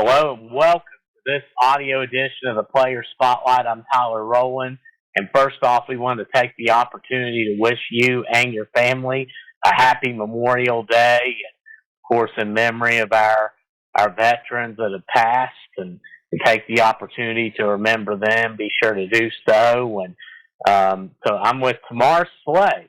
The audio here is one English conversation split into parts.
Hello and welcome to this audio edition of the Player Spotlight. I'm Tyler Rowland. And first off, we want to take the opportunity to wish you and your family a happy Memorial Day. And of course, in memory of our veterans that have passed, and to take the opportunity to remember them, be sure to do so. And so I'm with Tamar Slay,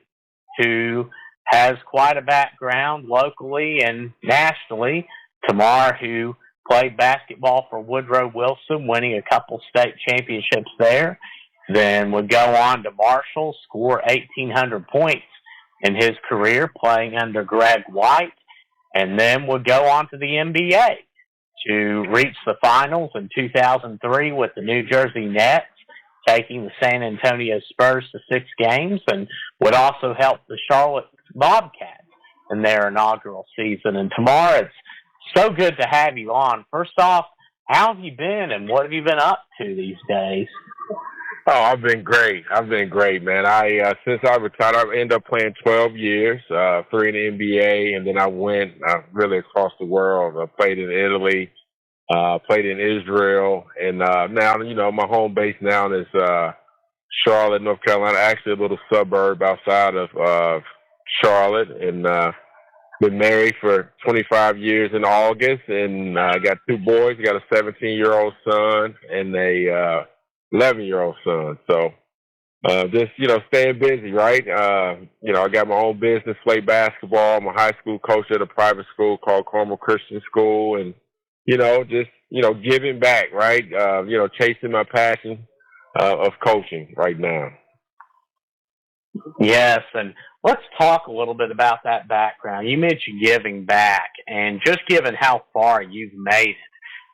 who has quite a background locally and nationally. Tamar, who played basketball for Woodrow Wilson, winning a couple state championships there. Then would go on to Marshall, score 1,800 points in his career playing under Greg White, and then would go on to the NBA to reach the finals in 2003 with the New Jersey Nets, taking the San Antonio Spurs to 6 games, and would also help the Charlotte Bobcats in their inaugural season. And Tamar, it's so good to have you on. First off, how have you been and what have you been up to these days? Oh, I've been great. Man. Since I retired, I ended up playing 12 years, 3 in the NBA, and then I went really across the world. I played in Italy, played in Israel, and now, my home base now is Charlotte, North Carolina, actually a little suburb outside of Charlotte, and been married for 25 years in August, and I got 2 boys. I got a 17-year-old son and a 11-year-old son. So just, staying busy, right? I got my own business, play basketball. I'm a high school coach at a private school called Carmel Christian School, and, giving back, right? Chasing my passion of coaching right now. Yes, and let's talk a little bit about that background. You mentioned giving back, and just given how far you've made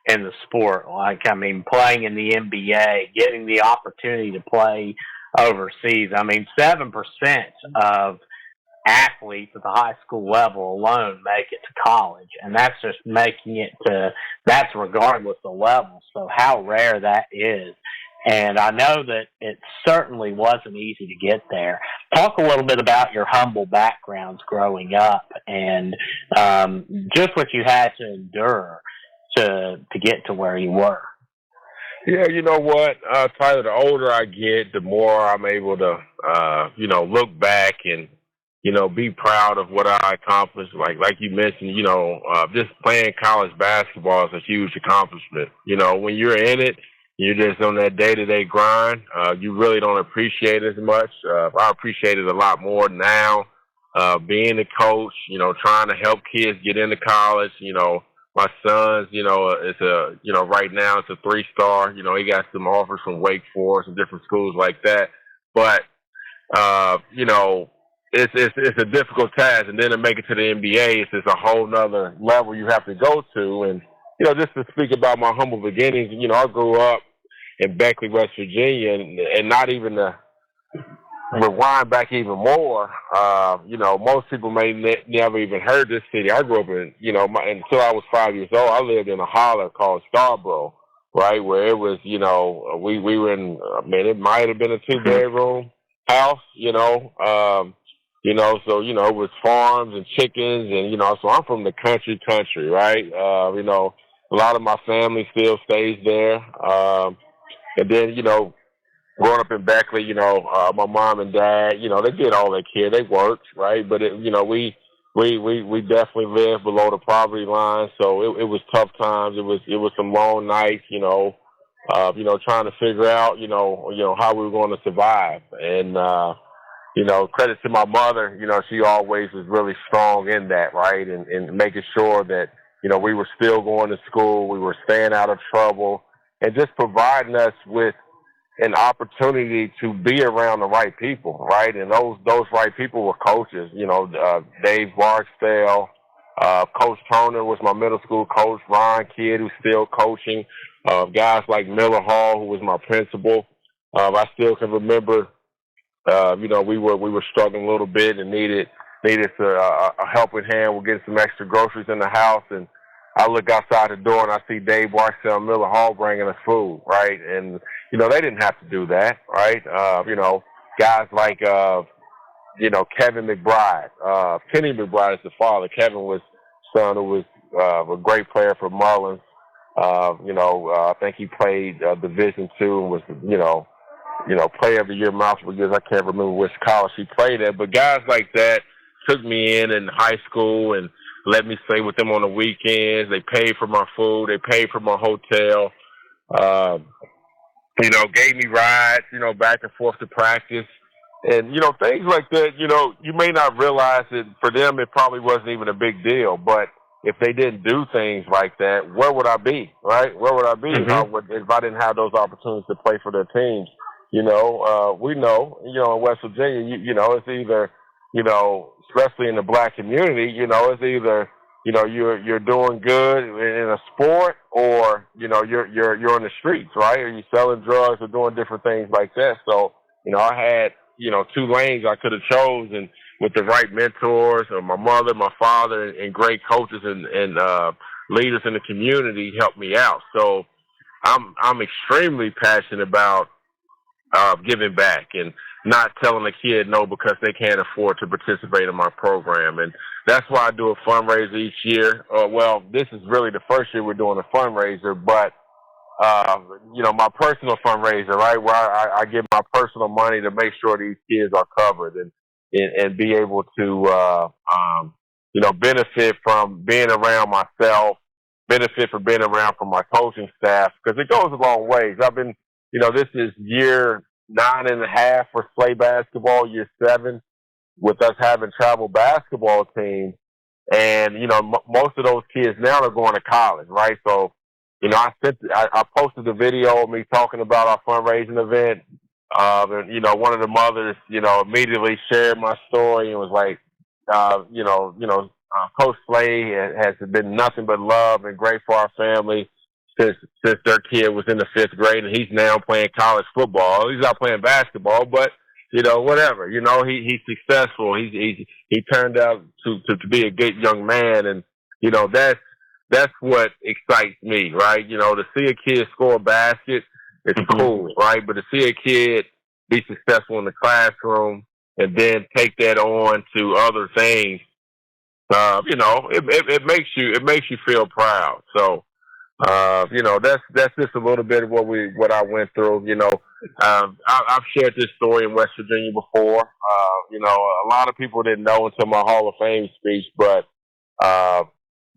it in the sport, playing in the NBA, getting the opportunity to play overseas. 7% of athletes at the high school level alone make it to college, and that's just that's regardless of level. So how rare that is. And I know that it certainly wasn't easy to get there. Talk a little bit about your humble backgrounds growing up and just what you had to endure to get to where you were. Yeah, you know what, Tyler, the older I get, the more I'm able to, look back and, be proud of what I accomplished. Like you mentioned, just playing college basketball is a huge accomplishment. When you're in it, you're just on that day-to-day grind. You really don't appreciate it as much. I appreciate it a lot more now, being a coach, trying to help kids get into college. My son's, right now it's a 3-star. He got some offers from Wake Forest and different schools like that. But, it's a difficult task. And then to make it to the NBA, it's just a whole nother level you have to go to. And, just to speak about my humble beginnings, I grew up in Beckley, West Virginia, and not even to rewind back even more, most people may never even heard this city. I grew up in, until I was 5 years old, I lived in a holler called Scarborough, right, where it was, we were in, it might have been a 2-bedroom house, so, it was farms and chickens, and, so I'm from the country, right? A lot of my family still stays there. And then, growing up in Beckley, my mom and dad, they did all they could. They worked, right? But, we definitely lived below the poverty line. So it was tough times. It was some long nights, trying to figure out, how we were going to survive. And, credit to my mother, she always was really strong in that, right? And making sure that, we were still going to school. We were staying out of trouble. And just providing us with an opportunity to be around the right people, right? And those right people were coaches. Dave Barksdale, Coach Turner was my middle school coach. Ron Kidd, who's still coaching. Guys like Miller Hall, who was my principal. I still can remember. We were struggling a little bit and needed a helping hand. We're getting some extra groceries in the house, and I look outside the door and I see Dave Barksdale and Miller Hall bringing us food, right? And, they didn't have to do that, right? Guys like, Kevin McBride. Kenny McBride is the father. Kevin was son who was a great player for Mullins. I think he played Division II and was, player of the year multiple years. I can't remember which college he played at, but guys like that took me in high school and let me stay with them on the weekends. They paid for my food. They paid for my hotel. Um, gave me rides, back and forth to practice. And, things like that, you may not realize it. For them, it probably wasn't even a big deal. But if they didn't do things like that, where would I be, right? Where would I be if I didn't have those opportunities to play for their teams? We know, in West Virginia, it's either, especially in the black community, it's either, you're doing good in a sport or, you're in the streets, right? Or you're selling drugs or doing different things like that. So, I had, two lanes I could have chosen with the right mentors, or my mother, my father, and great coaches and leaders in the community helped me out. So I'm extremely passionate about giving back and not telling a kid no because they can't afford to participate in my program. And that's why I do a fundraiser each year. This is really the first year we're doing a fundraiser, but my personal fundraiser, right, where I give my personal money to make sure these kids are covered and be able to, benefit from being around myself, benefit from being around from my coaching staff, because it goes a long ways. I've been, this is year 9.5 for Slay basketball, year 7 with us having travel basketball teams. And, most of those kids now are going to college, right? So, I posted a video of me talking about our fundraising event. And, one of the mothers, immediately shared my story and was like, Coach Slay has been nothing but love and great for our family since their kid was in the 5th grade, and he's now playing college football. He's not playing basketball, but whatever. He's successful. He turned out to be a good young man, and that's what excites me, right? To see a kid score a basket, it's cool, right? But to see a kid be successful in the classroom and then take that on to other things, it makes you feel proud. So, that's just a little bit of what I went through. I've shared this story in West Virginia before. A lot of people didn't know until my Hall of Fame speech, but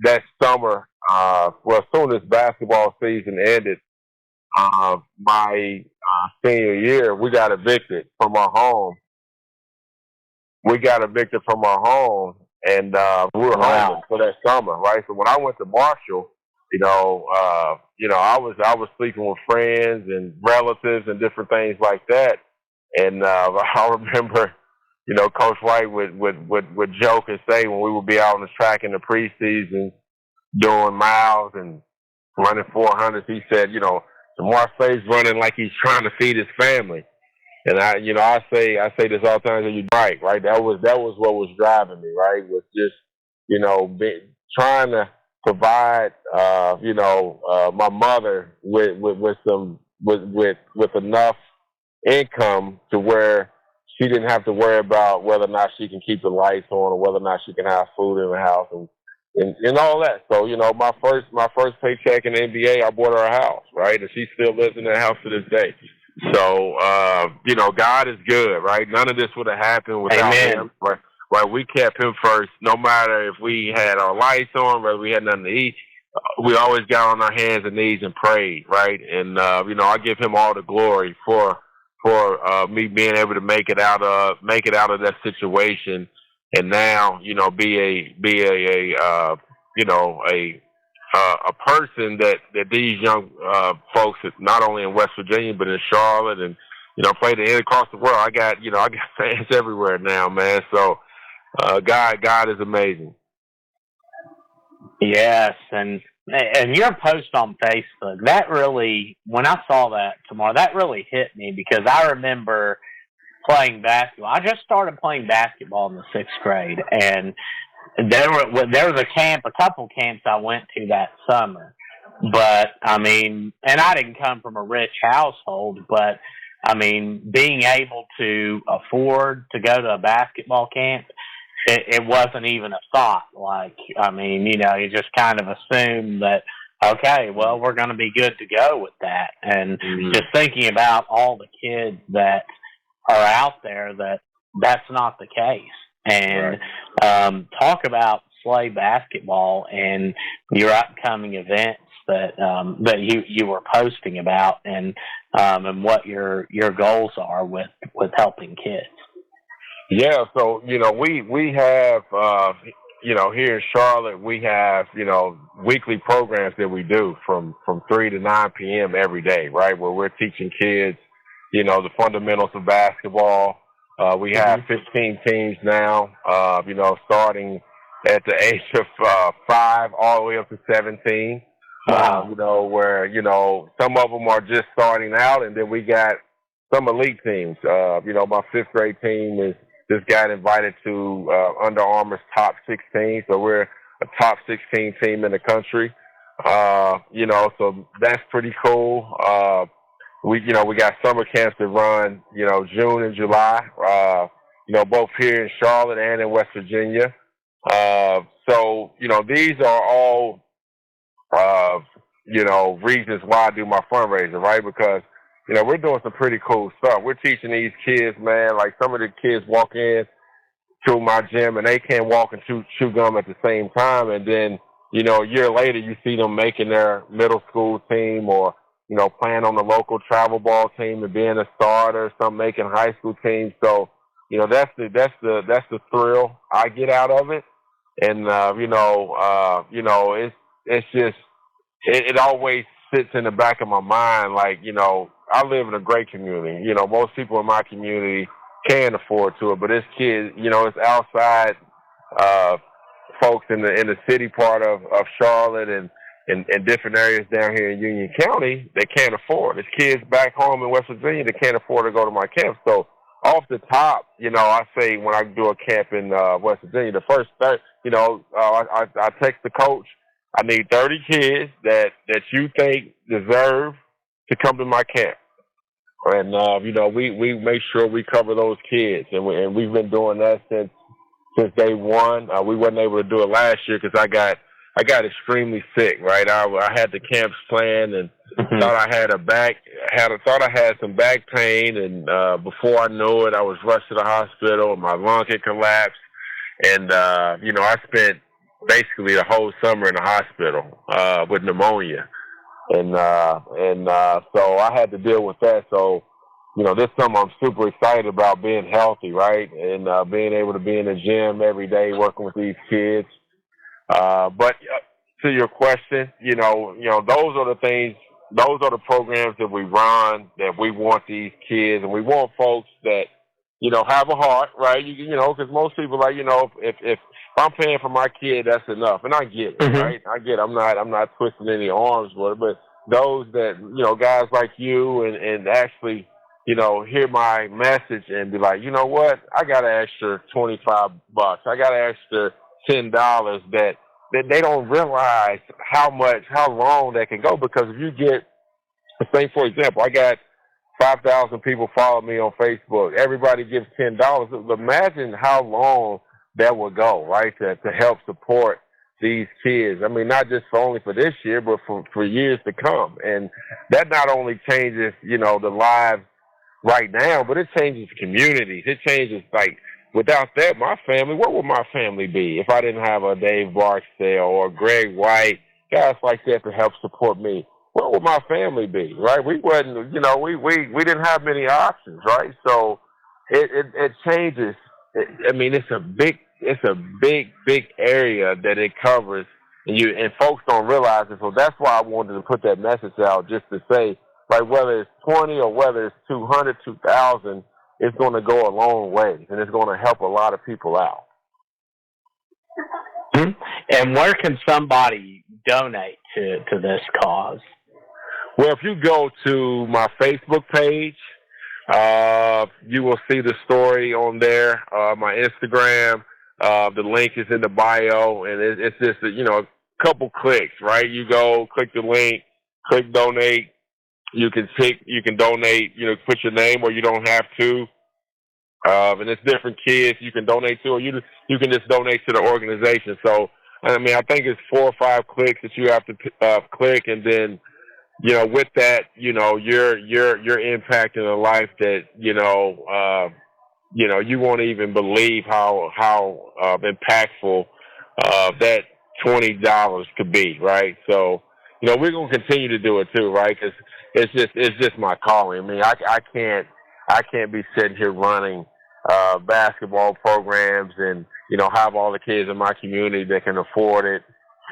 that summer, as soon as basketball season ended, my senior year, we got evicted from our home. And we were homeless for that summer, right? So when I went to Marshall, I was sleeping with friends and relatives and different things like that. And I remember, Coach White would joke and say when we would be out on the track in the preseason doing miles and running 400s, he said, Jamar Slay's running like he's trying to feed his family. And I say this all the time, and you're right? That was what was driving me, right? Was just, trying to provide, my mother with enough income to where she didn't have to worry about whether or not she can keep the lights on or whether or not she can have food in the house and all that. So, my first paycheck in the NBA, I bought her a house, right? And she still lives in that house to this day. So, God is good, right? None of this would have happened without him, right? Right, we kept him first, no matter if we had our lights on, whether we had nothing to eat. We always got on our hands and knees and prayed, right? And I give him all the glory for me being able to make it out of that situation, and now be a person that these young folks, not only in West Virginia but in Charlotte and play the end across the world. I got fans everywhere now, man. So. God is amazing. Yes, and your post on Facebook, that really, when I saw that tomorrow, that really hit me because I remember playing basketball. I just started playing basketball in the 6th grade, and there was a couple camps I went to that summer. But and I didn't come from a rich household, but being able to afford to go to a basketball camp, it wasn't even a thought. You just kind of assumed that, Okay, well, we're going to be good to go with that. And Mm-hmm. just thinking about all the kids that are out there that's not the case. And talk about Slay basketball and your upcoming events that you were posting about, and what your goals are with helping kids. Yeah, so we have here in Charlotte we have weekly programs that we do from 3 to 9 p.m. every day, right? Where we're teaching kids the fundamentals of basketball. We have 15 teams now, starting at the age of 5 all the way up to 17. Wow. Where some of them are just starting out, and then we got some elite teams. My fifth grade team just got invited to Under Armour's top 16, so we're a top 16 team in the country. So that's pretty cool. We got summer camps that run, June and July, both here in Charlotte and in West Virginia. These are all, reasons why I do my fundraiser, right? Because, we're doing some pretty cool stuff. We're teaching these kids, man, like some of the kids walk in to my gym and they can't walk and chew gum at the same time. And then, a year later, you see them making their middle school team or, playing on the local travel ball team and being a starter, some making high school teams. So, that's the thrill I get out of it. And, it's just, it always sits in the back of my mind. Like, I live in a great community. Most people in my community can afford to it, but this kid, it's outside, folks in the city part of Charlotte and different areas down here in Union County, they can't afford. There's kids back home in West Virginia that can't afford to go to my camp. So off the top, I say when I do a camp in West Virginia, the first I text the coach. I need 30 kids that you think deserve to come to my camp. And, we make sure we cover those kids. And we've been doing that since day one. We wasn't able to do it last year because I got extremely sick, right? I had the camps planned and thought I had thought I had some back pain. And, before I knew it, I was rushed to the hospital and my lung had collapsed. And, I spent basically the whole summer in the hospital, with pneumonia. And so I had to deal with that. So, this summer I'm super excited about being healthy, right? And, being able to be in the gym every day working with these kids. But to your question, those are the things, those are the programs that we run, that we want these kids, and we want folks that, have a heart, right? Because most people like, if I'm paying for my kid, that's enough. And I get it, right? I get it. I'm not twisting any arms with it, but those that, guys like you and actually, hear my message and be like, you know what? I got an extra $25. I got an extra $10 that they don't realize how long that can go. Because if you get, say for example, I got 5,000 people follow me on Facebook. Everybody gives $10. Imagine how long that would go, right? To help support these kids. I mean, not just only for this year, but for years to come. And that not only changes, the lives right now, but it changes communities. It changes, like, without that, my family, what would my family be if I didn't have a Dave Barksdale or Greg White, guys like that to help support me? What would my family be, right? We wasn't, we didn't have many options, right? So it changes. It's a big area that it covers, and folks don't realize it. So that's why I wanted to put that message out, just to say, like, whether it's 20 or whether it's 200, 2,000, it's going to go a long way, and it's going to help a lot of people out. And where can somebody donate to this cause? Well, if you go to my Facebook page, you will see the story on there. My Instagram, the link is in the bio, and it's just a couple clicks, right? You go, click the link, click donate. You can donate. Put your name, or you don't have to. And it's different kids you can donate to, or you can just donate to the organization. So I mean, I think it's 4 or 5 clicks that you have to click, and then, you know, with that, you know, you're impacting a life that, you won't even believe how impactful that $20 could be, right? So, you know, we're gonna continue to do it too, right? Because it's just my calling. I mean, I can't be sitting here running basketball programs and, you know, have all the kids in my community that can afford it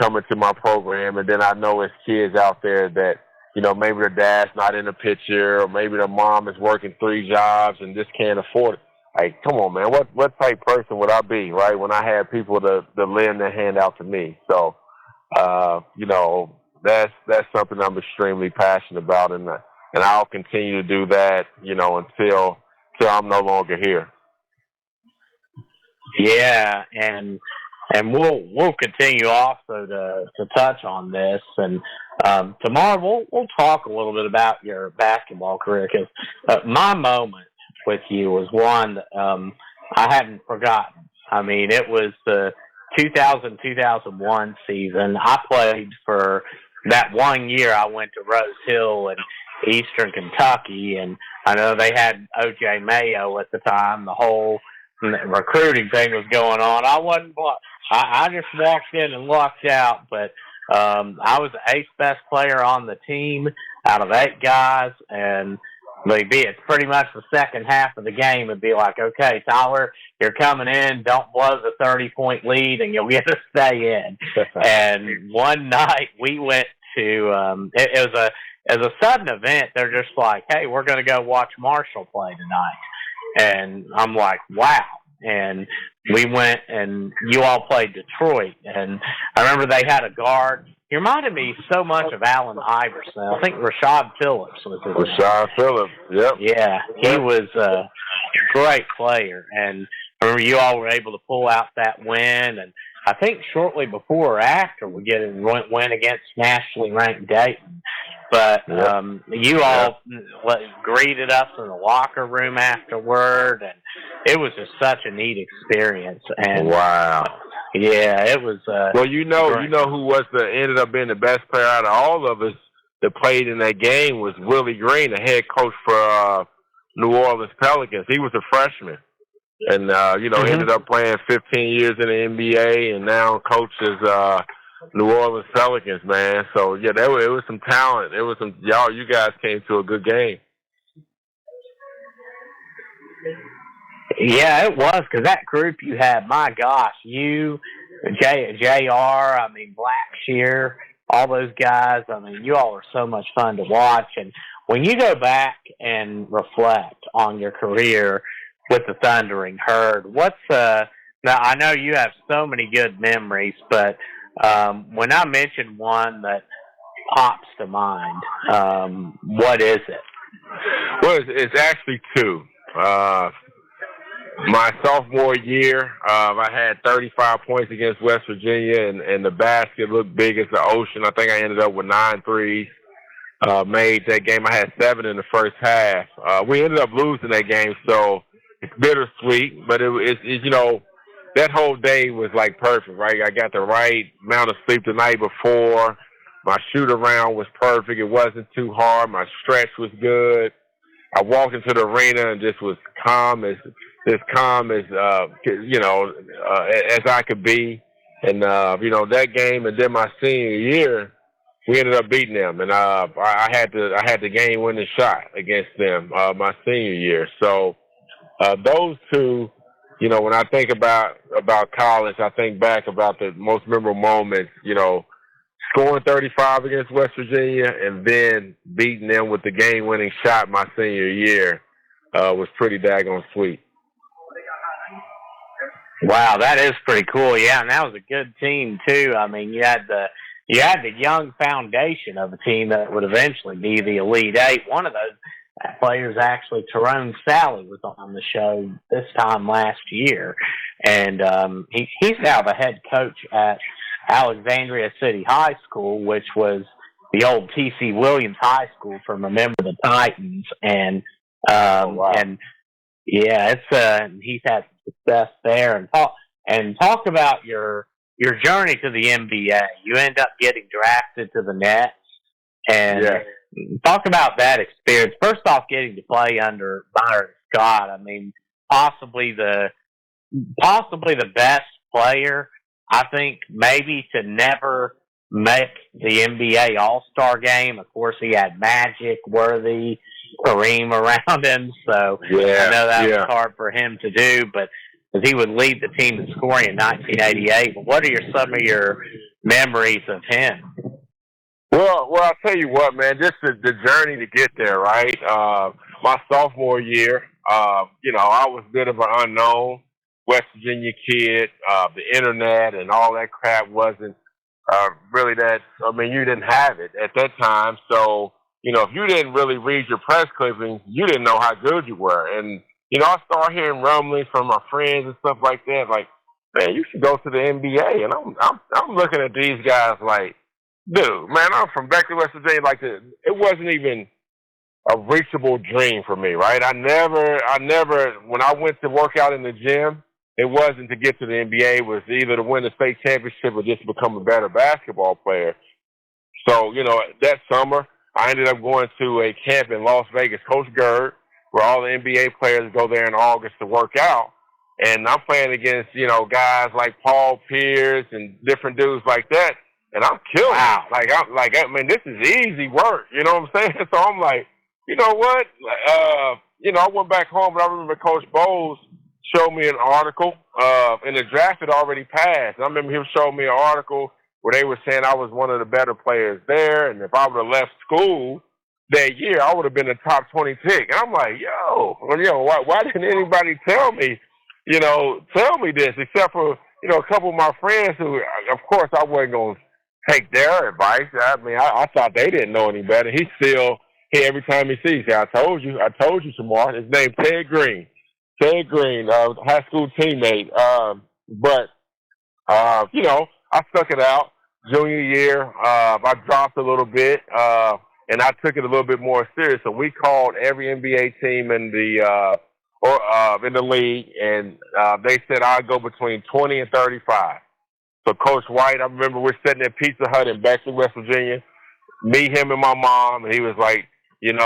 coming to my program, and then I know it's kids out there that, you know, maybe their dad's not in the picture, or maybe their mom is working 3 jobs and just can't afford it. Like, come on, man, what type person would I be, right, when I had people to lend their hand out to me? So, you know, that's something I'm extremely passionate about, and I'll continue to do that, you know, until I'm no longer here. Yeah, and we'll continue also to touch on this, and tomorrow we'll talk a little bit about your basketball career, because my moment with you was one that, I hadn't forgotten. I mean, it was the 2000-2001 season. I played for that one year. I went to Rose Hill in Eastern Kentucky, and I know they had O.J. Mayo at the time. The whole recruiting thing was going on. I just walked in and lucked out, but I was the 8th best player on the team out of 8 guys, and it's pretty much the second half of the game. It'd be like, okay, Tyler, you're coming in. Don't blow the 30-point lead, and you'll get to stay in. And one night we went to it was a sudden event. They're just like, hey, we're going to go watch Marshall play tonight. And I'm like, wow. And we went, and you all played Detroit. And I remember they had a guard. He reminded me so much of Allen Iverson. I think Rashad Phillips was his name. Rashad Phillips, yep. Yeah, he was a great player. And I remember you all were able to pull out that win. And I think shortly before or after we win against nationally ranked Dayton. But you all greeted us in the locker room afterward, and it was just such a neat experience. And wow, yeah, it was. Well, you know who ended up being the best player out of all of us that played in that game was Willie Green, the head coach for New Orleans Pelicans. He was a freshman, and ended up playing 15 years in the NBA, and now coaches New Orleans Pelicans, man. So yeah, it was some talent. It was some you guys came to a good game. Yeah, it was, because that group you had, my gosh, you, JR, I mean, Blackshear, all those guys. I mean, you all are so much fun to watch. And when you go back and reflect on your career with the Thundering Herd, now I know you have so many good memories, but when I mention one that pops to mind, what is it? Well, it's actually 2. My sophomore year, I had 35 points against West Virginia, and the basket looked big as the ocean. I think I ended up with 9 threes. Made that game. I had 7 in the first half. We ended up losing that game, so it's bittersweet, but it's that whole day was like perfect, right? I got the right amount of sleep the night before. My shoot around was perfect. It wasn't too hard. My stretch was good. I walked into the arena and just was calm as I could be. And that game, and then my senior year, we ended up beating them, and I had the game-winning shot against them my senior year. So those 2. When I think about college, I think back about the most memorable moments, scoring 35 against West Virginia and then beating them with the game-winning shot my senior year was pretty daggone sweet. Wow, that is pretty cool. Yeah, and that was a good team, too. I mean, you had the young foundation of a team that would eventually be the Elite Eight. One of those players, actually, Tyrone Sally, was on the show this time last year, and he's now the head coach at Alexandria City High School, which was the old T.C. Williams High School from Remember the Titans, and and yeah, it's he's had success there, and talk about your your journey to the NBA. You end up getting drafted to the Nets, and talk about that experience. First off, getting to play under Byron Scott. I mean, possibly the best player. I think maybe to never make the NBA All-Star game. Of course, he had Magic, Worthy, Kareem around him, so I know that was hard for him to do, but because he would lead the team in scoring in 1988. But what are some of your memories of him? Well, I'll tell you what, man, just the journey to get there, right? My sophomore year, I was a bit of an unknown West Virginia kid. The internet and all that crap wasn't really that, you didn't have it at that time. So, if you didn't really read your press clippings, you didn't know how good you were. And, I started hearing rumblings from my friends and stuff like that, like, man, you should go to the NBA. And I'm looking at these guys like, dude, man, I'm from Beckley, West Virginia. Like, it wasn't even a reachable dream for me, right? I never, when I went to work out in the gym, it wasn't to get to the NBA. It was either to win the state championship or just become a better basketball player. So, that summer, I ended up going to a camp in Las Vegas, Coach Gerd, where all the NBA players go there in August to work out. And I'm playing against, guys like Paul Pierce and different dudes like that. And I'm killing it. This is easy work. You know what I'm saying? So I'm like, you know what? I went back home, but I remember Coach Bowles showed me an article, and the draft had already passed. And I remember him showing me an article where they were saying I was one of the better players there, and if I would have left school that year, I would have been a top 20 pick. And I'm like, why didn't anybody tell me this, except for, a couple of my friends who, of course, I wasn't going to take their advice. I thought they didn't know any better. Every time he sees me, I told you, Shamar. His name's Ted Green. High school teammate. I stuck it out. Junior year, I dropped a little bit, and I took it a little bit more serious. So we called every NBA team in the league, and they said I'd go between 20 and 35. So Coach White, I remember we're sitting at Pizza Hut in Beckley, West Virginia, me, him, and my mom, and he was like, I'm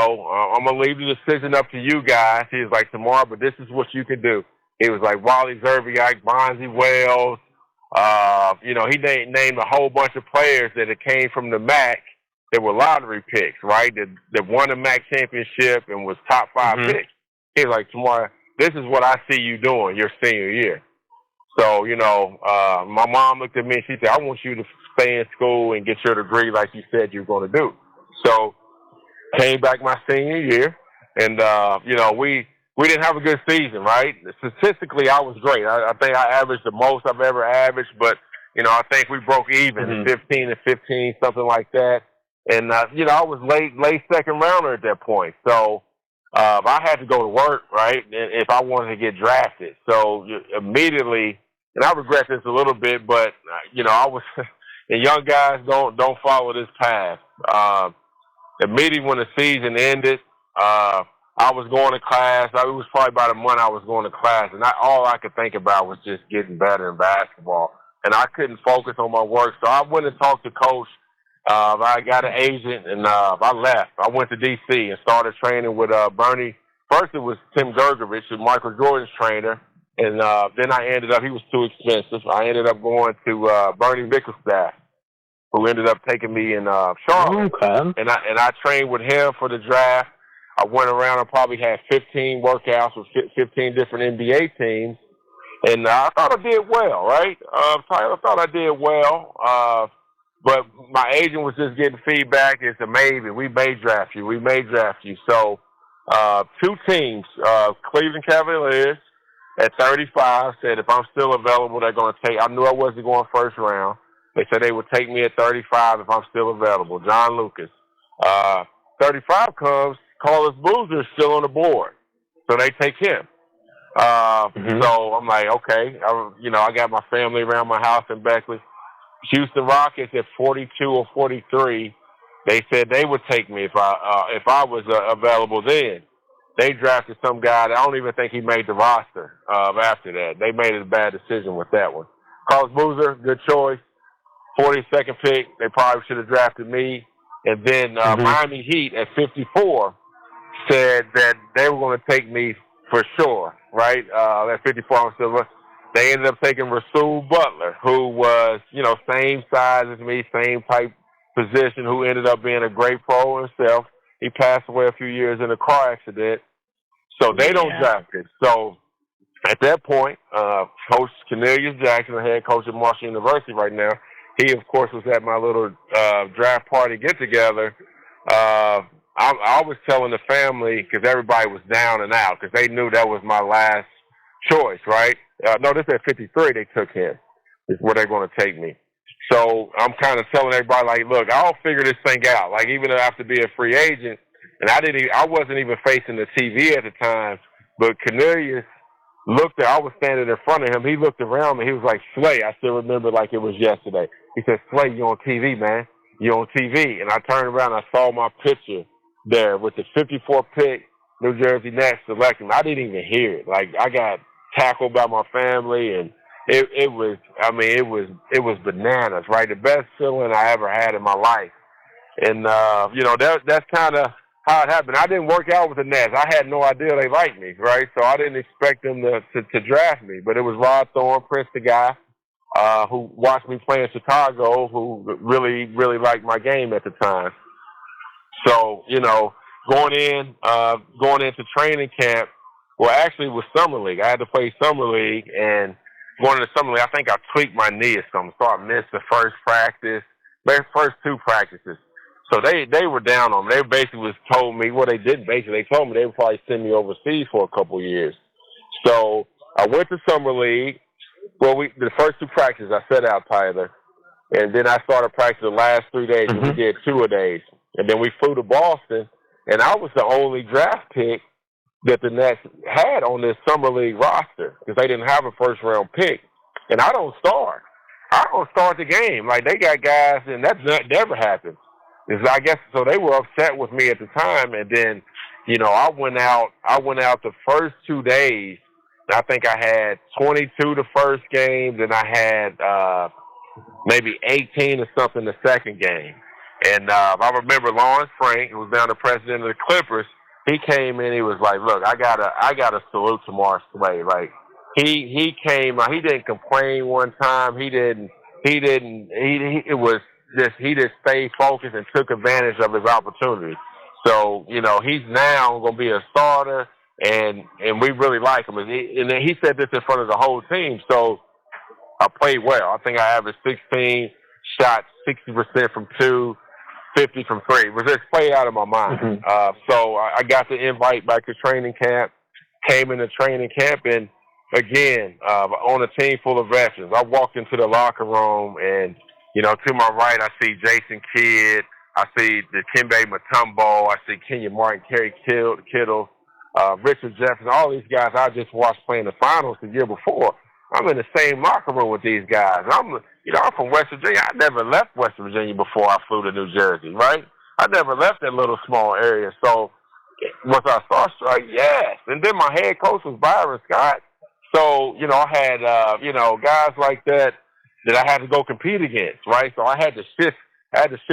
going to leave the decision up to you guys. He was like, tomorrow, but this is what you can do. He was like Wally Zerbiak, Bonzi Wells. He named a whole bunch of players that came from the MAC that were lottery picks, right, that won the MAC championship and was top 5 picks. He was like, tomorrow, this is what I see you doing your senior year. So, my mom looked at me and she said, I want you to stay in school and get your degree like you said you were going to do. So, came back my senior year, and, we didn't have a good season, right? Statistically, I was great. I think I averaged the most I've ever averaged, but, I think we broke even, 15 and 15, something like that. And, I was late second rounder at that point. So, I had to go to work, right, if I wanted to get drafted. So immediately, and I regret this a little bit, but, I was, and young guys don't follow this path. Immediately when the season ended, I was going to class. It was probably about a month I was going to class, and all I could think about was just getting better in basketball. And I couldn't focus on my work, so I went and talked to Coach. I got an agent, and I left. I went to D.C. and started training with Bernie. First it was Tim Gergovich, Michael Jordan's trainer, and then I ended up, he was too expensive. I ended up going to Bernie Bickerstaff, who ended up taking me in Charlotte. Okay. And I trained with him for the draft. I went around and probably had 15 workouts with 15 different NBA teams, and I thought I did well, right? I thought I did well. But my agent was just getting feedback. It's amazing. We may draft you. So 2 teams, Cleveland Cavaliers at 35 said if I'm still available, they're going to take. I knew I wasn't going first round. They said they would take me at 35 if I'm still available. John Lucas. 35 comes, Carlos Boozer is still on the board. So they take him. So I'm like, okay. I got my family around my house in Beckley. Houston Rockets at 42 or 43, they said they would take me if I was available then. They drafted some guy that I don't even think he made the roster after that. They made a bad decision with that one. Carlos Boozer, good choice. 42nd pick, they probably should have drafted me. And then Miami Heat at 54 said that they were going to take me for sure, right? At 54 on silver. They ended up taking Rasul Butler, who was, same size as me, same type position, who ended up being a great pro himself. He passed away a few years in a car accident. So they don't draft it. So at that point, Coach Cornelius Jackson, the head coach at Marshall University right now, he, of course, was at my little draft party get-together. I was telling the family, because everybody was down and out, because they knew that was my last choice, right? No, this at 53, they took him. Is where they're going to take me. So I'm kind of telling everybody, like, look, I'll figure this thing out. Like, even though I have to be a free agent, and I wasn't even facing the TV at the time, but Cornelius I was standing in front of him. He looked around me. He was like, Slay, I still remember like it was yesterday. He said, Slay, you on TV, man. You on TV. And I turned around and I saw my picture there with the 54 pick, New Jersey Nets selecting. I didn't even hear it. Like, I got tackled by my family, and it was bananas, right? The best feeling I ever had in my life. And, that's kind of how it happened. I didn't work out with the Nets. I had no idea they liked me, right? So I didn't expect them to draft me. But it was Rod Thorne, Prince the guy, who watched me play in Chicago, who really, really liked my game at the time. So, going into training camp, well, actually it was Summer League. I had to play Summer League, and going into Summer League, I think I tweaked my knee or something, so I missed the first first two practices. So they were down on me. They basically told me, well, they didn't basically. They told me they would probably send me overseas for a couple of years. So I went to Summer League. Well, the first two practices I set out, Tyler, and then I started practice the last 3 days, and we did 2 a days. And then we flew to Boston, and I was the only draft pick that the Nets had on this Summer League roster because they didn't have a first-round pick. And I don't start. I don't start the game. Like, they got guys, and that never happened. I guess so. They were upset with me at the time, and then, I went out the first 2 days. I think I had 22 the first game, then I had maybe 18 or something the second game. And I remember Lawrence Frank, who was now the president of the Clippers. He came in. He was like, "Look, I gotta salute Tamar Slay. Like, he came. He didn't complain one time. He didn't. It was." He just stayed focused and took advantage of his opportunity. So, he's now going to be a starter, and we really like him. And he said this in front of the whole team. So I played well. I think I averaged 16 shots, 60% from 2, 50 from 3. It was just played out of my mind. So I got the invite back to training camp, came into training camp, and again, on a team full of veterans. I walked into the locker room, and to my right, I see Jason Kidd. I see the Dikembe Mutombo. I see Kenyon Martin, Kerry Kittle, Richard Jefferson. All these guys I just watched playing the finals the year before. I'm in the same locker room with these guys. I'm from West Virginia. I never left West Virginia before I flew to New Jersey, right? I never left that little small area. So was I starstruck? Yes. And then my head coach was Byron Scott. So, I had, guys like that I had to go compete against, right? So I had to shift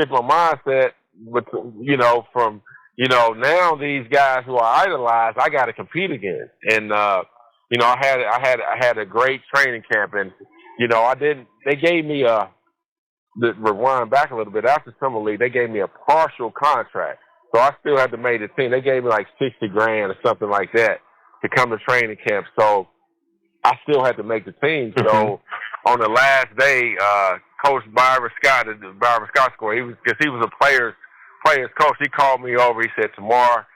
my mindset with, from, now these guys who I idolize, I got to compete against. And, I had a great training camp, and, they gave me rewind back a little bit after Summer League, they gave me a partial contract. So I still had to make the team. They gave me like $60,000 or something like that to come to training camp. So I still had to make the team. So on the last day, Coach Byron Scott scored. Because he was a players coach. He called me over. He said, "Tamar,"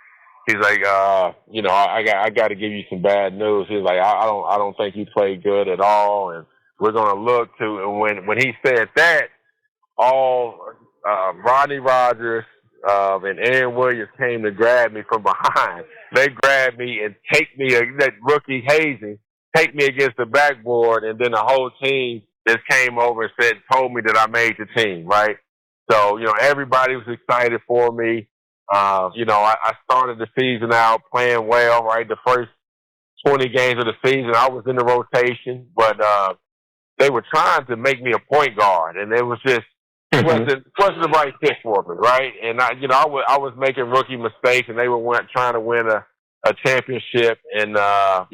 he's like, I got to give you some bad news. He's like, I don't think you played good at all, and we're gonna look to. And when he said that, all Rodney Rogers and Aaron Williams came to grab me from behind. They grabbed me and take me that rookie hazing. Take me against the backboard, and then the whole team just came over and told me that I made the team, right? So, everybody was excited for me. I started the season out playing well, right? The first 20 games of the season, I was in the rotation, but they were trying to make me a point guard, and it was just wasn't the right fit for me, right? And I was making rookie mistakes, and they were trying to win a championship, and I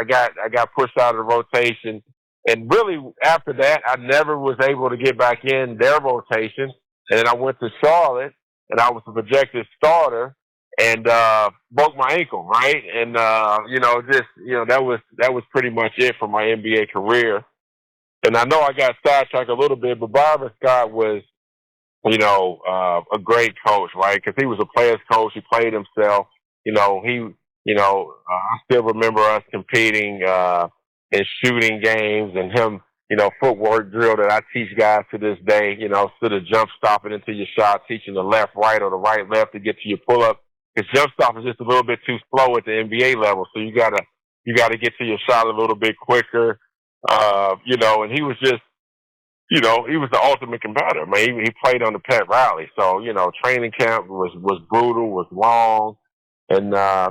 got pushed out of the rotation, and really after that, I never was able to get back in their rotation, and then I went to Charlotte, and I was a projected starter, and broke my ankle, right? And that was pretty much it for my NBA career. And I know I got sidetracked a little bit, but Byron Scott was, a great coach, right? Because he was a player's coach. He played himself. I still remember us competing in shooting games, and him, footwork drill that I teach guys to this day. Instead of jump stopping into your shot, teaching the left, right, or the right, left to get to your pull up. Because jump stop is just a little bit too slow at the NBA level, so you gotta get to your shot a little bit quicker. And he was just, he was the ultimate competitor. Man, he played on the Pat Riley, so training camp was brutal, was long, and I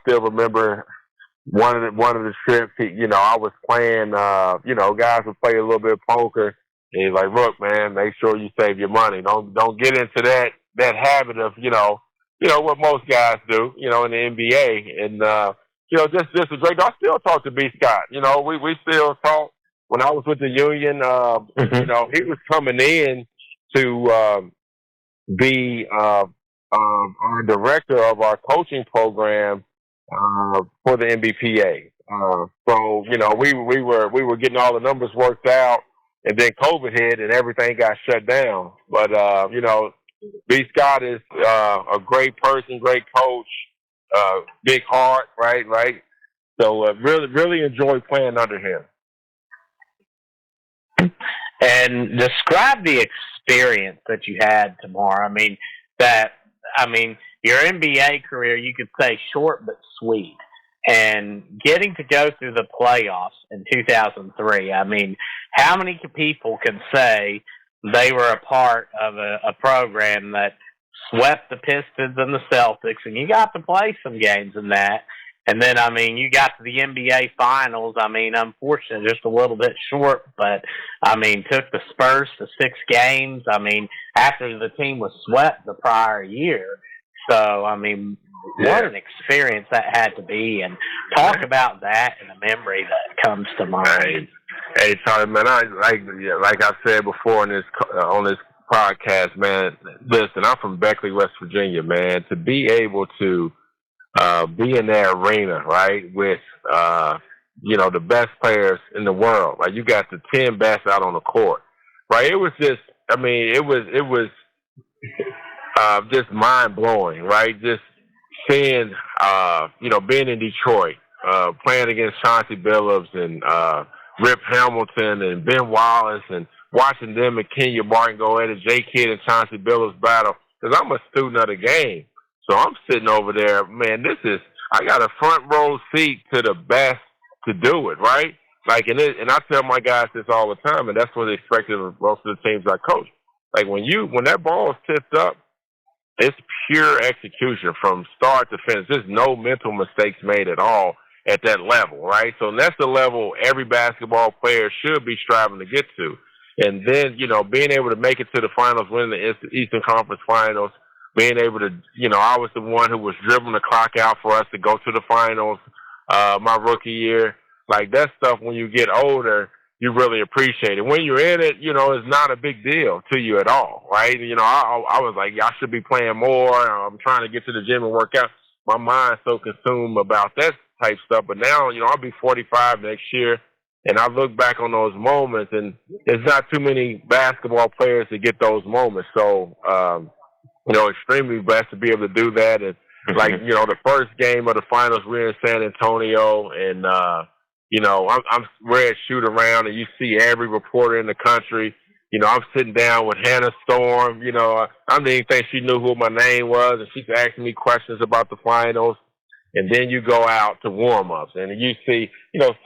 still remember one of the trips. I was playing. Guys would play a little bit of poker, and he's like, "Look, man, make sure you save your money. Don't get into that habit of what most guys do, in the NBA." And just a great. I still talk to B. Scott. We still talk. When I was with the Union, he was coming in to be our director of our coaching program for the NBPA. So we were getting all the numbers worked out, and then COVID hit and everything got shut down. But B. Scott is a great person, great coach, big heart, right. So really enjoyed playing under him. And describe the experience that you had tomorrow. Your NBA career, you could say short but sweet. And getting to go through the playoffs in 2003, how many people can say they were a part of a program that swept the Pistons and the Celtics, and you got to play some games in that. And then, you got to the NBA Finals. Unfortunately, just a little bit short, but, took the Spurs to 6 games. After the team was swept the prior year. So, what an experience that had to be. And talk about that and the memory that comes to mind. Hey, Charlie, man, like I said before on this podcast, man, listen, I'm from Beckley, West Virginia, man. To be able to be in that arena, right, with, the best players in the world. Like, you got the 10 best out on the court, right? It was just, it was just mind-blowing, right? Just seeing, being in Detroit, playing against Chauncey Billups and Rip Hamilton and Ben Wallace, and watching them and Kenya Martin go at it, J. Kidd and Chauncey Billups battle, because I'm a student of the game. So I'm sitting over there, man, I got a front row seat to the best to do it, right? Like, and I tell my guys this all the time, and that's what they expect of most of the teams I coach. Like, when that ball is tipped up, it's pure execution from start to finish. There's no mental mistakes made at all at that level, right? So that's the level every basketball player should be striving to get to. And then, being able to make it to the finals, winning the Eastern Conference Finals, being able to, I was the one who was dribbling the clock out for us to go to the finals my rookie year. Like, that stuff, when you get older, you really appreciate it. When you're in it, it's not a big deal to you at all, right? I was like, I should be playing more. I'm trying to get to the gym and work out. My mind's so consumed about that type stuff. But now, I'll be 45 next year, and I look back on those moments, and there's not too many basketball players that get those moments. So, extremely blessed to be able to do that. And the first game of the finals, we're in San Antonio, and we're at shoot around, and you see every reporter in the country. I'm sitting down with Hannah Storm. I didn't even think she knew who my name was, and she's asking me questions about the finals. And then you go out to warm-ups, and you see,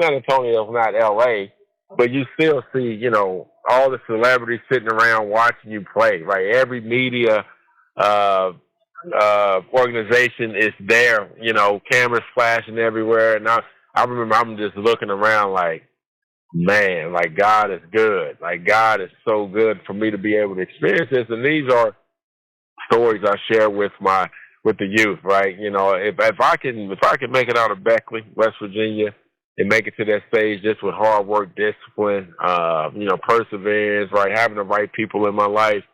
San Antonio is not L.A., but you still see, all the celebrities sitting around watching you play, right? Every media organization is there, cameras flashing everywhere. And I remember I'm just looking around like, man, like God is good. Like God is so good for me to be able to experience this. And these are stories I share with the youth, right? You know, if I can make it out of Beckley, West Virginia, and make it to that stage just with hard work, discipline, perseverance, right, having the right people in my life,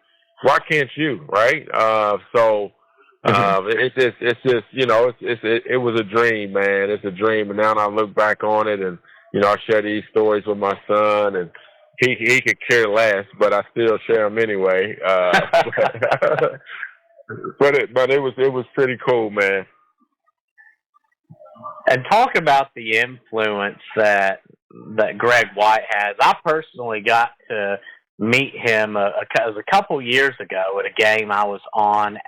why can't you, right? It was a dream, man. It's a dream, and now I look back on it, and I share these stories with my son, and he could care less, but I still share them anyway. But it was pretty cool, man. And talk about the influence that Greg White has. I personally got to meet him it was a couple years ago at a game I was on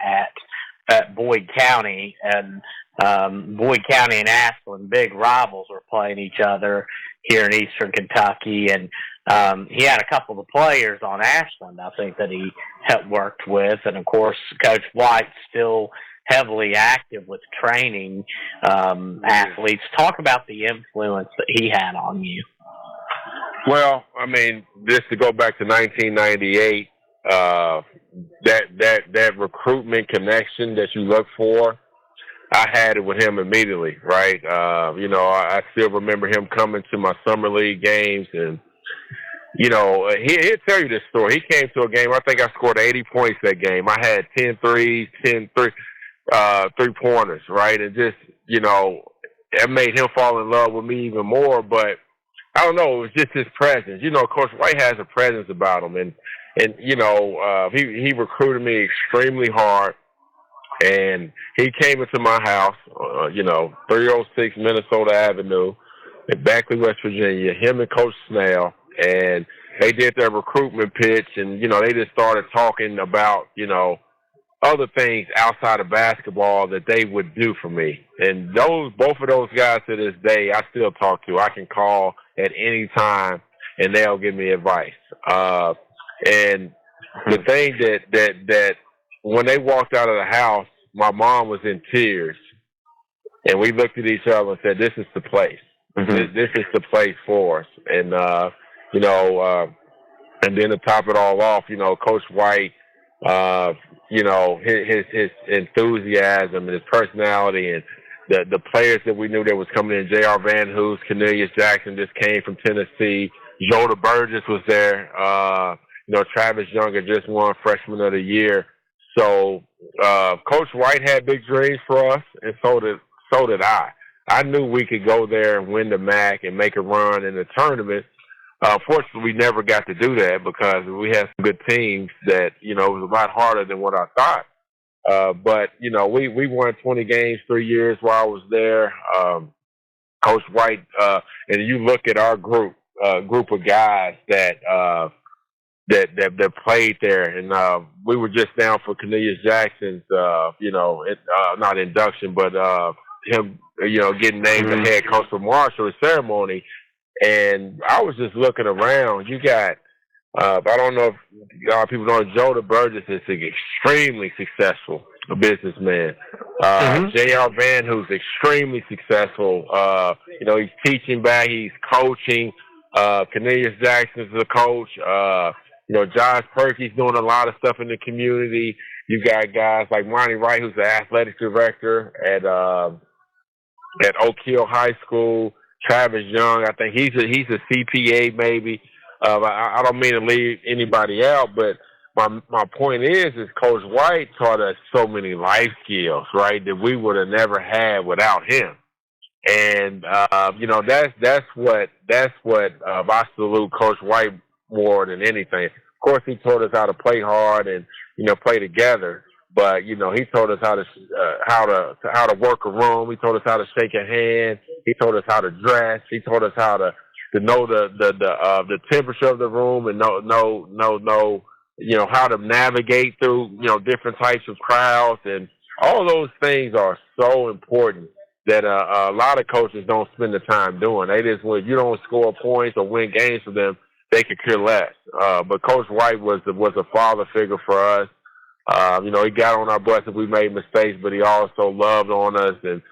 at Boyd County, and Boyd County and Ashland, big rivals, were playing each other here in Eastern Kentucky, and he had a couple of players on Ashland, I think, that he had worked with, and of course, Coach White's still heavily active with training athletes. Talk about the influence that he had on you. Well, I mean, just to go back to 1998, that recruitment connection that you look for, I had it with him immediately, right? I still remember him coming to my summer league games, and he'll tell you this story. He came to a game, I think I scored 80 points that game. I had 10 threes, 10 three-pointers, right? And just, it made him fall in love with me even more. But I don't know, it was just his presence. Coach White has a presence about him. And he recruited me extremely hard. And he came into my house, 306 Minnesota Avenue in Beckley, West Virginia, him and Coach Snell. And they did their recruitment pitch. And, they just started talking about, other things outside of basketball that they would do for me. And both of those guys to this day, I still talk to. I can call at any time and they'll give me advice. And the thing that when they walked out of the house, my mom was in tears, and we looked at each other and said, "This is the place. Mm-hmm. This is the place for us." And and then to top it all off, Coach White, his enthusiasm and his personality, and the players that we knew that was coming in. J.R. Van Hoos, Cornelius Jackson just came from Tennessee. Joda Burgess was there. Travis Younger just won Freshman of the Year. So Coach White had big dreams for us, and so did I. I knew we could go there and win the MAC and make a run in the tournament. Fortunately, we never got to do that because we had some good teams that, it was a lot harder than what I thought. But we won 20 games 3 years while I was there. Coach White, and you look at our group of guys that played there, and we were just down for Cornelius Jackson's, not induction, but him, getting named the head coach for Marshall ceremony. And I was just looking around. You got, I don't know if a lot of people know, Joda Burgess is an extremely successful businessman. J.R. Van Hoos, extremely successful. He's teaching back, he's coaching. Cornelius Jackson is a coach. Josh Perky's doing a lot of stuff in the community. You got guys like Monty Wright, who's the athletic director at Oak Hill High School. Travis Young, I think he's a CPA maybe. I don't mean to leave anybody out, but my point is Coach White taught us so many life skills, right, that we would have never had without him. And that's what I salute Coach White more than anything. Of course, he taught us how to play hard and play together. But he taught us how to work a room. He taught us how to shake a hand. He taught us how to dress. He taught us how to know the temperature of the room and know how to navigate through different types of crowds, and all those things are so important that a lot of coaches don't spend the time doing. They just, when you don't score points or win games for them, they could care less. But Coach White was a father figure for us. He got on our butts if we made mistakes, but he also loved on us and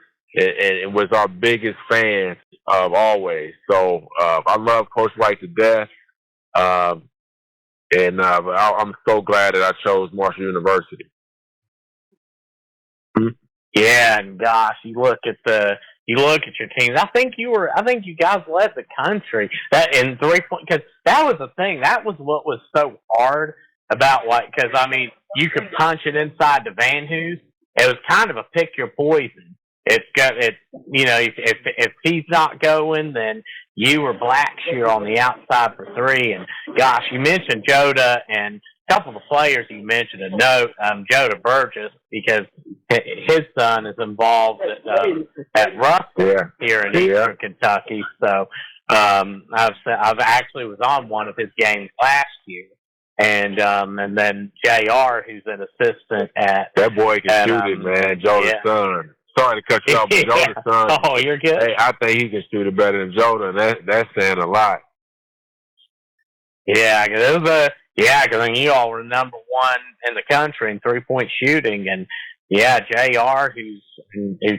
was our biggest fan. always. So I love Coach White to death, and I'm so glad that I chose Marshall University. Yeah, and gosh, you look at your teams. I think you guys led the country that in 3 point, because that was the thing. That was what was so hard about, like, because I mean you could punch it inside the Van Hoos. It was kind of a pick your poison. If he's not going, then you or Blackshear on the outside for three. And gosh, you mentioned Joda, and a couple of the players you mentioned a note, Joda Burgess, because his son is involved at Russell here in Eastern Kentucky. So I've actually was on one of his games last year. And then JR, who's an assistant at that boy can shoot it, man. Joda's son. Sorry to cut you off, but Joda's son. Oh, you're good. Hey, I think he can shoot it better than Joda, and that's saying a lot. Yeah, because you all were number one in the country in 3-point shooting, and yeah, JR, who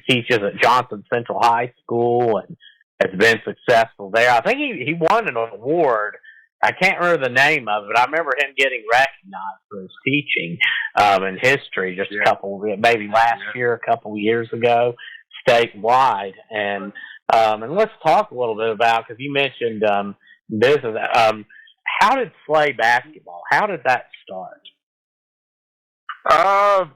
teaches at Johnson Central High School and has been successful there. I think he won an award. I can't remember the name of it, but I remember him getting recognized for his teaching in history just maybe last year, a couple of years ago, statewide. And let's talk a little bit about, because you mentioned business. How did Slay basketball? How did that start? I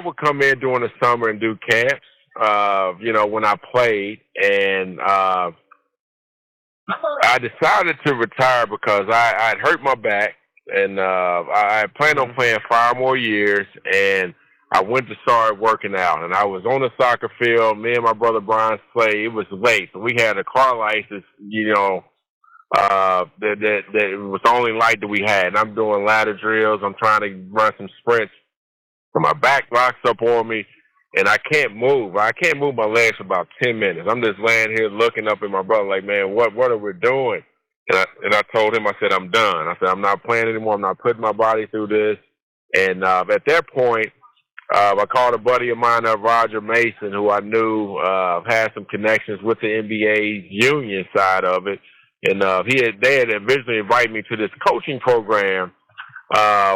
would come in during the summer and do camps. When I played, and I decided to retire because I had hurt my back, and I had planned on playing 5 more years, and I went to start working out, and I was on the soccer field. Me and my brother Brian Slay. It was late, so we had a car license. That was the only light that we had. And I'm doing ladder drills. I'm trying to run some sprints, so my back locks up on me, and I can't move. I can't move my legs for about 10 minutes. I'm just laying here looking up at my brother like, man, what are we doing? And I told him, I said, I'm done. I said, I'm not playing anymore. I'm not putting my body through this. And at that point, I called a buddy of mine, Roger Mason, who I knew had some connections with the NBA union side of it. And they had originally invited me to this coaching program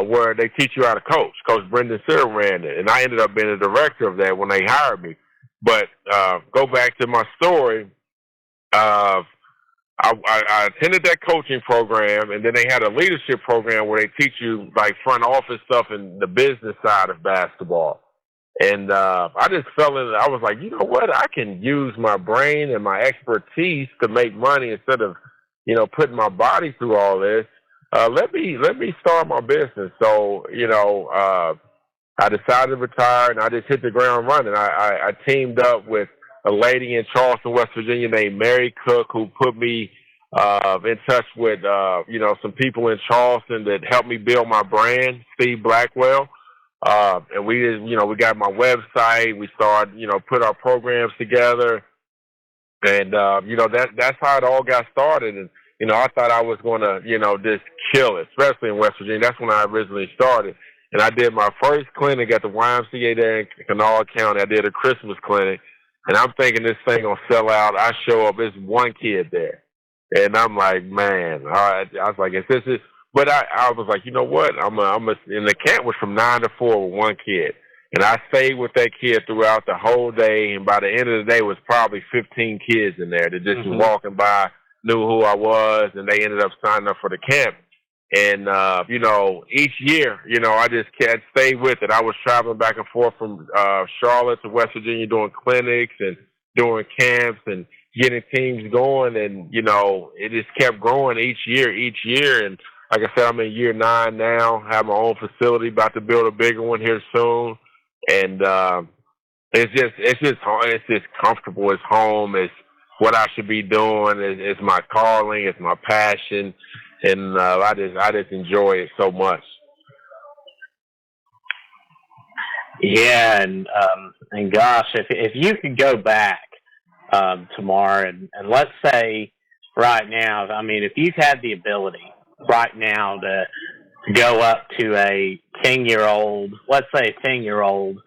where they teach you how to coach. Coach Brendan Sear ran it, and I ended up being the director of that when they hired me. But go back to my story. I attended that coaching program, and then they had a leadership program where they teach you like front office stuff and the business side of basketball. And I just fell in. I was like, you know what? I can use my brain and my expertise to make money instead of, putting my body through all this. Let me start my business. So, I decided to retire, and I just hit the ground running. I teamed up with a lady in Charleston, West Virginia named Mary Cook, who put me in touch with, some people in Charleston that helped me build my brand, Steve Blackwell. And we got my website. We started, put our programs together. And, that's how it all got started. And, I thought I was going to, just kill it, especially in West Virginia. That's when I originally started. And I did my first clinic at the YMCA there in Kanawha County. I did a Christmas clinic. And I'm thinking this thing going to sell out. I show up, there's one kid there. And I'm like, man, I was like, if this is, but I was like, you know what? And the camp was from 9 to 4 with one kid. And I stayed with that kid throughout the whole day. And by the end of the day, it was probably 15 kids in there that just was walking by, knew who I was, and they ended up signing up for the camp. And, each year, I just can't stay with it. I was traveling back and forth from Charlotte to West Virginia doing clinics and doing camps and getting teams going. And, it just kept growing each year. And like I said, I'm in year 9 now, have my own facility, about to build a bigger one here soon. And it's just comfortable. It's home. It's what I should be doing. It's my calling. It's my passion. And I just enjoy it so much. Yeah, and gosh, if you could go back tomorrow, and let's say right now, I mean, if you've had the ability right now to go up to a 10-year-old, let's say a 10-year-old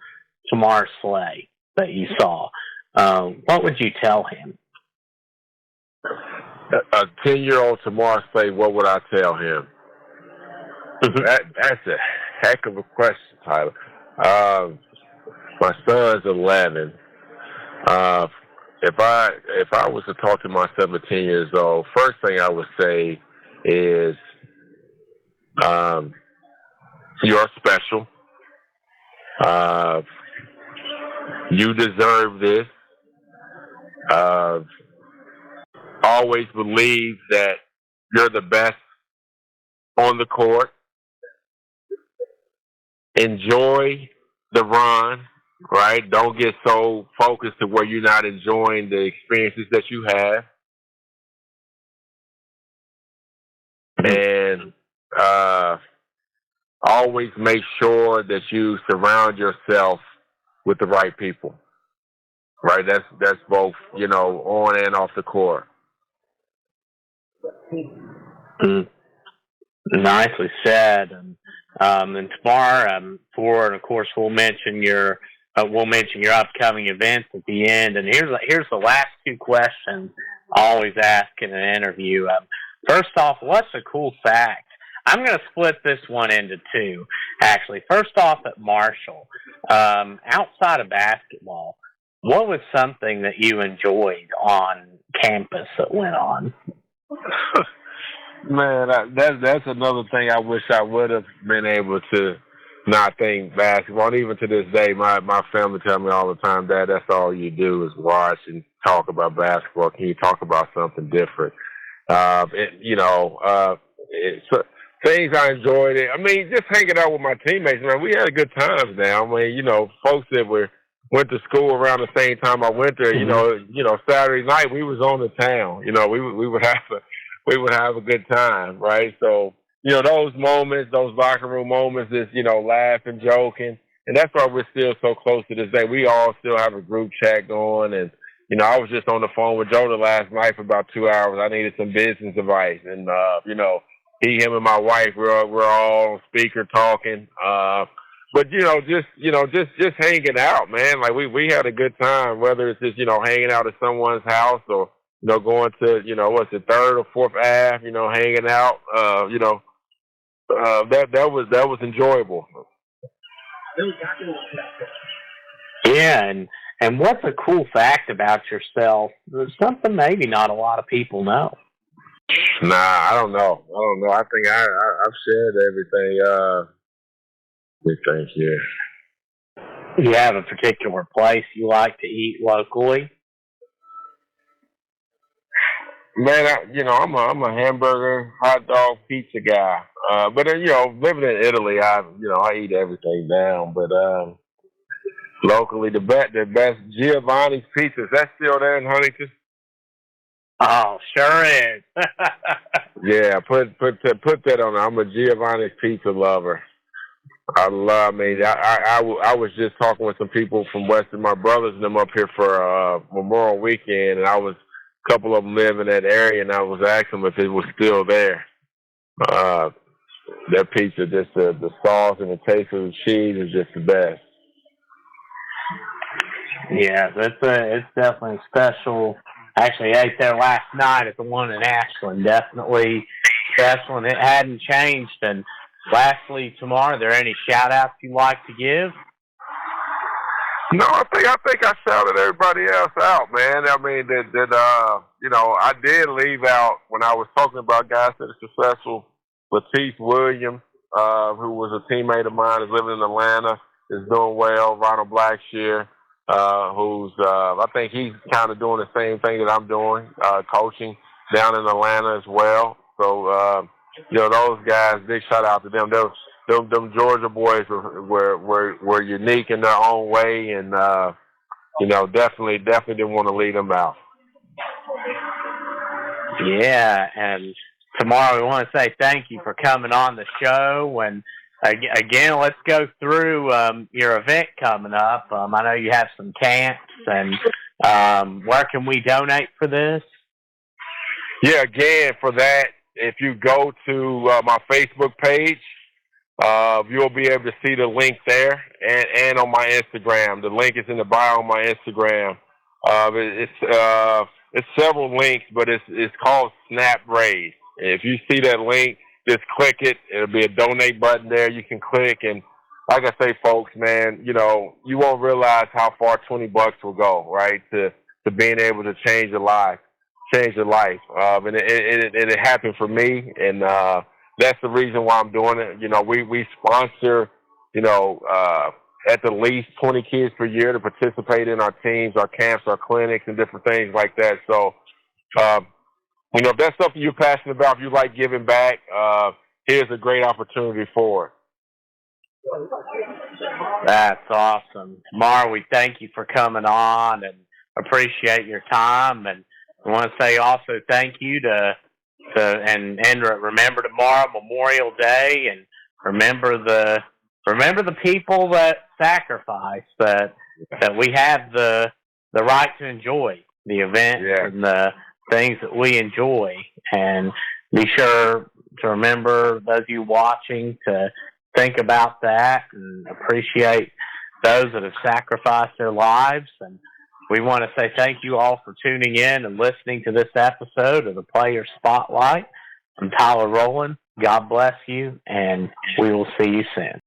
Tamar Slay that you saw, what would you tell him? A 10-year-old tomorrow say, what would I tell him? That's a heck of a question, Tyler. My son's 11. Uh, if I was to talk to my 17 years old, first thing I would say is, you're special. You deserve this. Always believe that you're the best on the court. Enjoy the run, right? Don't get so focused to where you're not enjoying the experiences that you have. And always make sure that you surround yourself with the right people, right? That's both, on and off the court. Nicely said. And tomorrow, and of course, we'll mention your upcoming events at the end. And here's the last two questions I always ask in an interview. First off, what's a cool fact? I'm going to split this one into two, actually. First off, at Marshall, outside of basketball, what was something that you enjoyed on campus that went on? Man, that's another thing I wish I would have been able to not think basketball. And even to this day, my family tell me all the time, Dad, that's all you do is watch and talk about basketball. Can you talk about something different? Things I enjoyed. I mean, just hanging out with my teammates, man. We had good times now. I mean, folks that went to school around the same time I went there. Saturday night we was on the town. We would have a good time, right? So, those moments, those locker room moments, is laughing, joking, and that's why we're still so close to this day. We all still have a group chat going, and I was just on the phone with Jonah last night for about 2 hours. I needed some business advice, and him and my wife, we're all on speaker talking. But just hanging out, man. Like we had a good time, whether it's just hanging out at someone's house or going to Third or Fourth Ave, hanging out. That was enjoyable. Yeah, and what's a cool fact about yourself? Something maybe not a lot of people know. Nah, I don't know. I think I've shared everything. Everything here. Do you have a particular place you like to eat locally? Man, I'm a hamburger, hot dog, pizza guy. But living in Italy, I eat everything down. But locally, the best Giovanni's pizza. Is that still there in Huntington? Oh, sure is. Yeah, put that on there. I'm a Giovanni's pizza lover. I was just talking with some people from Western, my brothers and them up here for Memorial Weekend, and a couple of them live in that area, and I was asking them if it was still there. Their pizza, just the sauce and the taste of the cheese is just the best. Yeah, it's definitely special. Actually, I ate there last night at the one in Ashland. Definitely special, and it hadn't changed. And lastly, tomorrow, are there any shout-outs you'd like to give? No, I think I shouted everybody else out, man. I mean, I did leave out when I was talking about guys that are successful. Lateef Williams, who was a teammate of mine, is living in Atlanta, is doing well. Ronald Blackshear, who's I think he's kind of doing the same thing that I'm doing, coaching down in Atlanta as well. So, those guys, big shout out to them. Them Georgia boys were unique in their own way, and definitely didn't want to leave them out. Yeah, and tomorrow we want to say thank you for coming on the show. And again, let's go through your event coming up. I know you have some camps, and where can we donate for this? Yeah, again, for that, if you go to my Facebook page, you'll be able to see the link there and on my Instagram. The link is in the bio on my Instagram. It's it's several links, but it's called Snap Raise. If you see that link, just click it. It'll be a donate button there. You can click, and like I say, folks, man, you know, you won't realize how far $20 will go, right? To being able to change your life. And it happened for me, and that's the reason why I'm doing it. You know, we sponsor, you know, at the least 20 kids per year to participate in our teams, our camps, our clinics, and different things like that. So, you know, if that's something you're passionate about, if you like giving back, here's a great opportunity for it. That's awesome. Tamar, we thank you for coming on and appreciate your time. And I want to say also thank you to remember tomorrow, Memorial Day, and remember the people that sacrifice, that we have the right to enjoy the event and the things that we enjoy. And be sure to remember, those of you watching, to think about that and appreciate those that have sacrificed their lives. And we want to say thank you all for tuning in and listening to this episode of the Player Spotlight. I'm Tyler Rowland. God bless you, and we will see you soon.